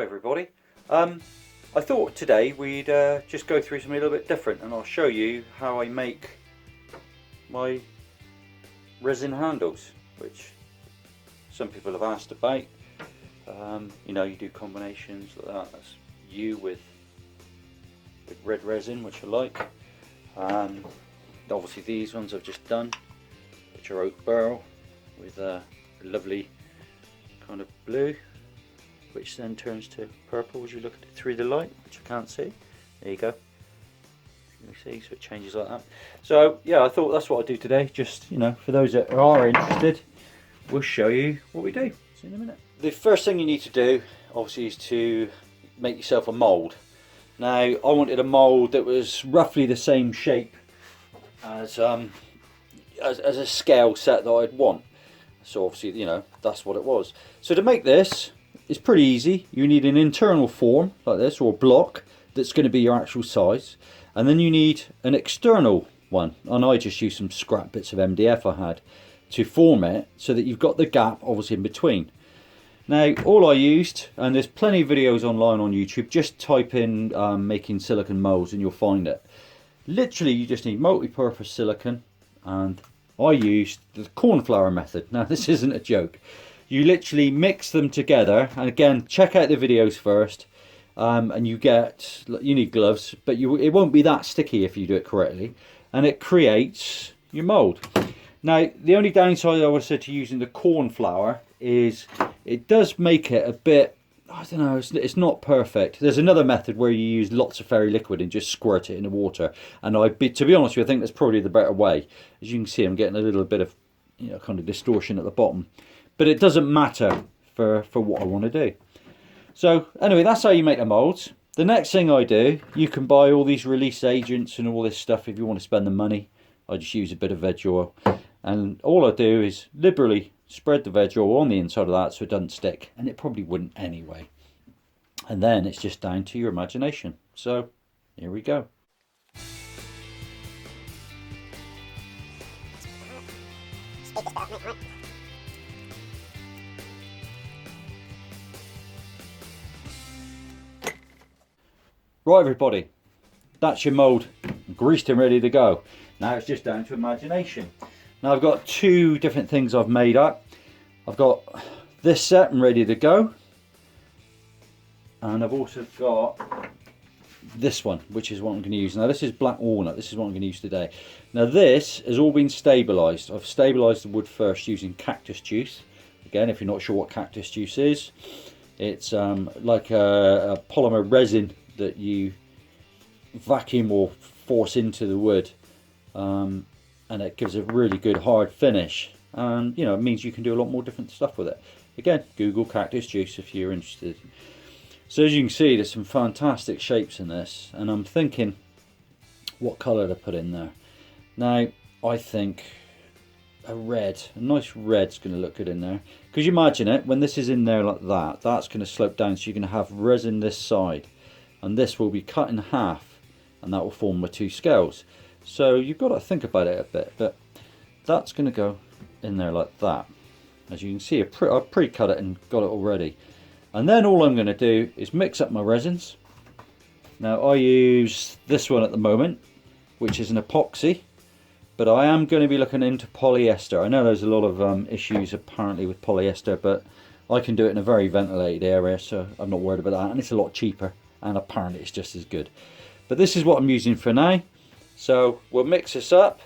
everybody. I thought today we'd just go through something a little bit different, and I'll show you how I make my resin handles, which some people have asked about. You know, you do combinations like that. That's you with red resin, which I like. Obviously these ones I've just done, which are oak barrel with a lovely kind of blue, which then turns to purple as you look at it through the light, which I can't see. There you go. You see, so it changes like that. So yeah, I thought that's what I'd do today. Just, you know, for those that are interested, we'll show you what we do. See in a minute. The first thing you need to do, obviously, is to make yourself a mould. Now, I wanted a mould that was roughly the same shape as a scale set that I'd want. So obviously, you know, that's what it was. So to make this, it's pretty easy. You need an internal form like this, or a block that's going to be your actual size, and then you need an external one, and I just used some scrap bits of MDF I had to form it so that you've got the gap obviously in between. Now all I used, and there's plenty of videos online on YouTube, just type in making silicone molds and you'll find it. Literally you just need multi-purpose silicone, and I used the cornflower method. Now this isn't a joke. You literally mix them together, and again, check out the videos first, and you need gloves, but it won't be that sticky if you do it correctly, and it creates your mould. Now the only downside I would say to using the cornflower is it does make it a bit, I don't know, it's not perfect. There's another method where you use lots of fairy liquid and just squirt it in the water, and to be honest with you, I think that's probably the better way. As you can see, I'm getting a little bit of, you know, kind of distortion at the bottom, but it doesn't matter for what I want to do. So anyway, that's how you make the molds. The next thing I do, you can buy all these release agents and all this stuff if you want to spend the money. I just use a bit of veg oil, and all I do is liberally spread the veg oil on the inside of that so it doesn't stick, and it probably wouldn't anyway. And then it's just down to your imagination. So here we go. Right everybody, that's your mould, greased and ready to go. Now it's just down to imagination. Now I've got two different things I've made up. I've got this set and ready to go, and I've also got this one, which is what I'm going to use. Now this is black walnut. This is what I'm going to use today. Now this has all been stabilised. I've stabilised the wood first using cactus juice. Again, if you're not sure what cactus juice is, it's like a polymer resin that you vacuum or force into the wood, and it gives a really good hard finish, and you know, it means you can do a lot more different stuff with it. Again, Google cactus juice if you're interested. So as you can see, there's some fantastic shapes in this, and I'm thinking what colour to put in there. Now I think a nice red's going to look good in there, because you imagine it, when this is in there like that, that's going to slope down, so you're going to have resin this side, and this will be cut in half, and that will form the two scales. So you've got to think about it a bit, but that's going to go in there like that. As you can see, I've pre-cut it and got it already. And then all I'm going to do is mix up my resins. Now I use this one at the moment, which is an epoxy, but I am going to be looking into polyester. I know there's a lot of issues apparently with polyester, but I can do it in a very ventilated area, so I'm not worried about that, and it's a lot cheaper, and apparently it's just as good. But this is what I'm using for now. So we'll mix this up,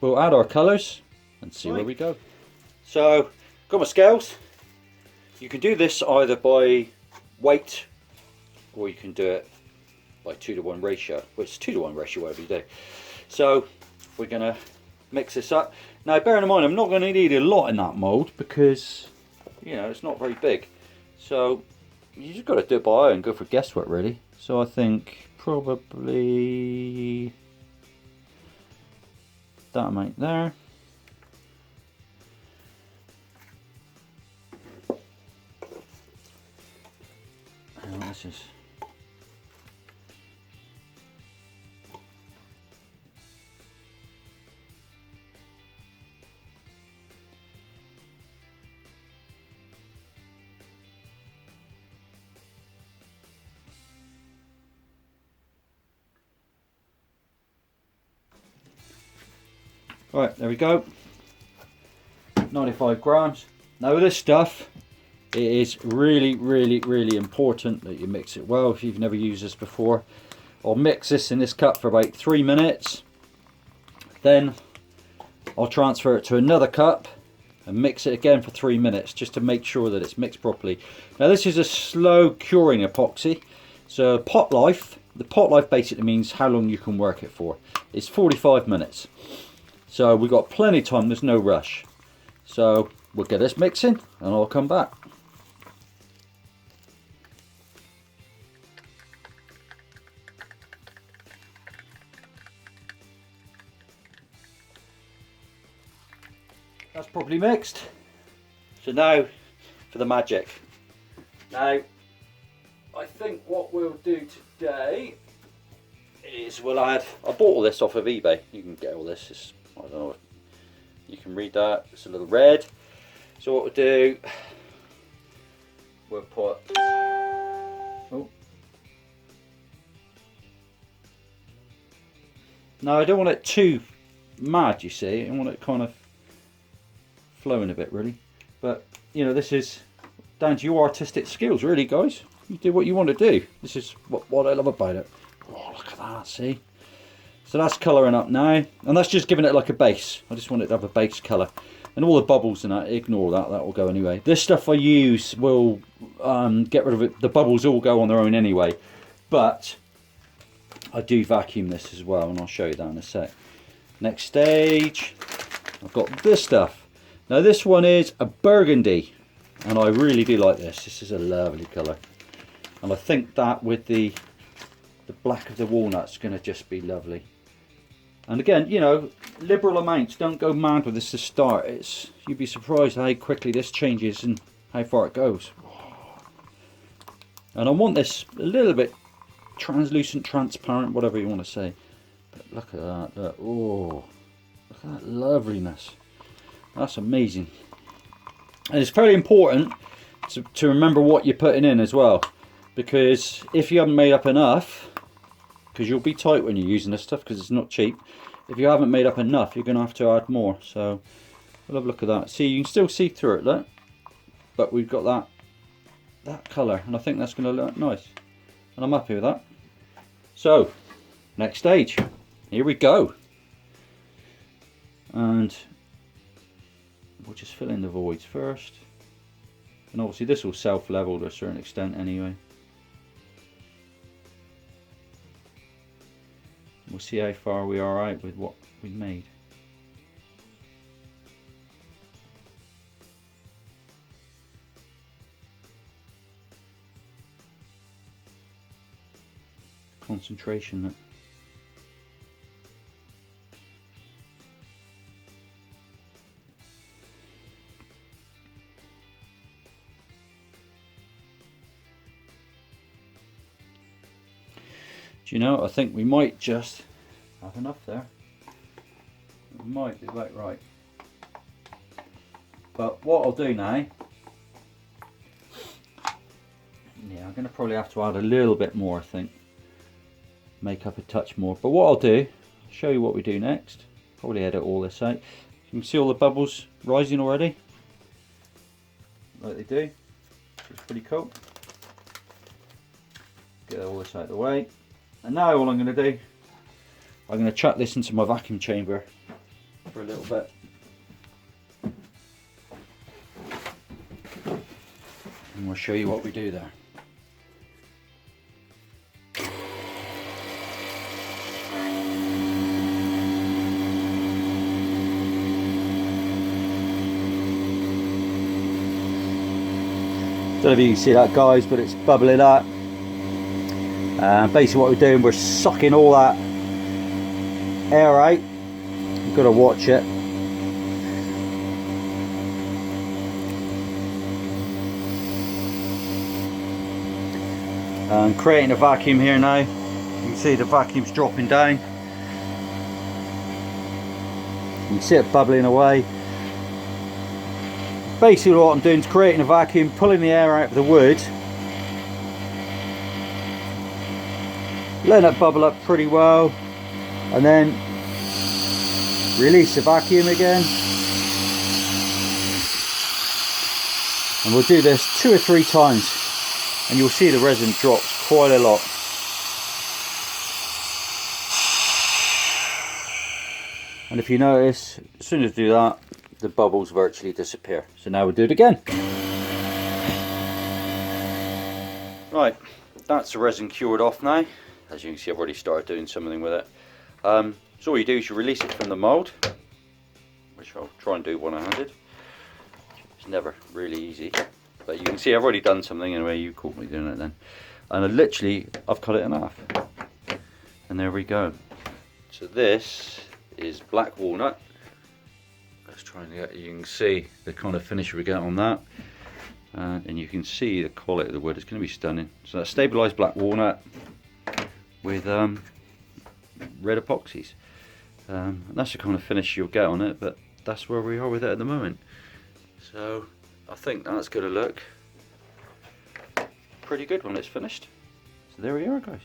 we'll add our colours and see where we go. So got my scales. You can do this either by weight, or you can do it by 2-to-1 ratio, which is 2-to-1 ratio whatever you do. So we're going to mix this up. Now bearing in mind, I'm not going to need a lot in that mould, because you know, it's not very big, so you just got to do it by eye and go for guesswork really. So I think probably that amount there. And this is Right, there we go. 95 grams. Now with this stuff, it is really, really, really important that you mix it well if you've never used this before. I'll mix this in this cup for about 3 minutes. Then I'll transfer it to another cup and mix it again for 3 minutes just to make sure that it's mixed properly. Now this is a slow curing epoxy. So pot life, the pot life basically means how long you can work it for. It's 45 minutes. So we've got plenty of time, there's no rush. So we'll get this mixing and I'll come back. That's properly mixed. So now for the magic. Now I think what we'll do today is we'll add, I bought all this off of eBay. You can get all this, it's, I don't know, you can read that, it's a little red. So what we'll do, we'll put, oh. Now I don't want it too mad, you see, I want it kind of flowing a bit really, but you know, this is down to your artistic skills really, guys. You do what you want to do. This is what I love about it. Oh, look at that, see? So that's colouring up now, and that's just giving it like a base. I just want it to have a base colour, and all the bubbles and that, ignore that, that will go anyway. This stuff I use will get rid of it, the bubbles all go on their own anyway, but I do vacuum this as well, and I'll show you that in a sec. Next stage, I've got this stuff. Now this one is a burgundy, and I really do like this. This is a lovely colour, and I think that with the black of the walnut's going to just be lovely. And again, you know, liberal amounts, don't go mad with this to start. You'd be surprised how quickly this changes and how far it goes. And I want this a little bit translucent, transparent, whatever you want to say. But look at that, look. Oh, look at that loveliness. That's amazing. And it's very important to remember what you're putting in as well, because if you haven't made up enough, because you'll be tight when you're using this stuff because it's not cheap, if you haven't made up enough you're going to have to add more. So we'll have a look at that. See, you can still see through it, look, but we've got that colour, and I think that's going to look nice, and I'm happy with that. So next stage, here we go, and we'll just fill in the voids first, and obviously this will self-level to a certain extent anyway. We'll see how far we are out with what we made. Concentration. Look. Do you know, I think we might just have enough there. It might be about right. But what I'll do now, yeah, I'm going to probably have to add a little bit more, I think. Make up a touch more. But what I'll do, I'll show you what we do next. Probably edit all this out. You can see all the bubbles rising already, like they do. It's pretty cool. Get all this out of the way. And now all I'm going to do, I'm going to chuck this into my vacuum chamber for a little bit. And we'll show you what we do there. Don't know if you can see that, guys, but it's bubbling up. Basically what we're doing, we're sucking all that air out. You've got to watch it. And creating a vacuum here now. You can see the vacuum's dropping down. You can see it bubbling away. Basically what I'm doing is creating a vacuum, pulling the air out of the wood, letting it bubble up pretty well, and then Release the vacuum again. And we'll do this 2 or 3 times and you'll see the resin drops quite a lot. And if you notice, as soon as you do that, the bubbles virtually disappear. So now we'll do it again. Right, that's the resin cured off now. As you can see, I've already started doing something with it. So all you do is you release it from the mould, which I'll try and do one-handed. It's never really easy, but you can see I've already done something anyway. You caught me doing it then. And I've cut it in half. And there we go. So this is black walnut. Let's try and get, you can see the kind of finish we get on that. And you can see the quality of the wood. It's going to be stunning. So that's stabilised black walnut with red epoxies. And that's the kind of finish you'll get on it, but that's where we are with it at the moment. So I think that's going to look pretty good when it's finished. So there we are, guys.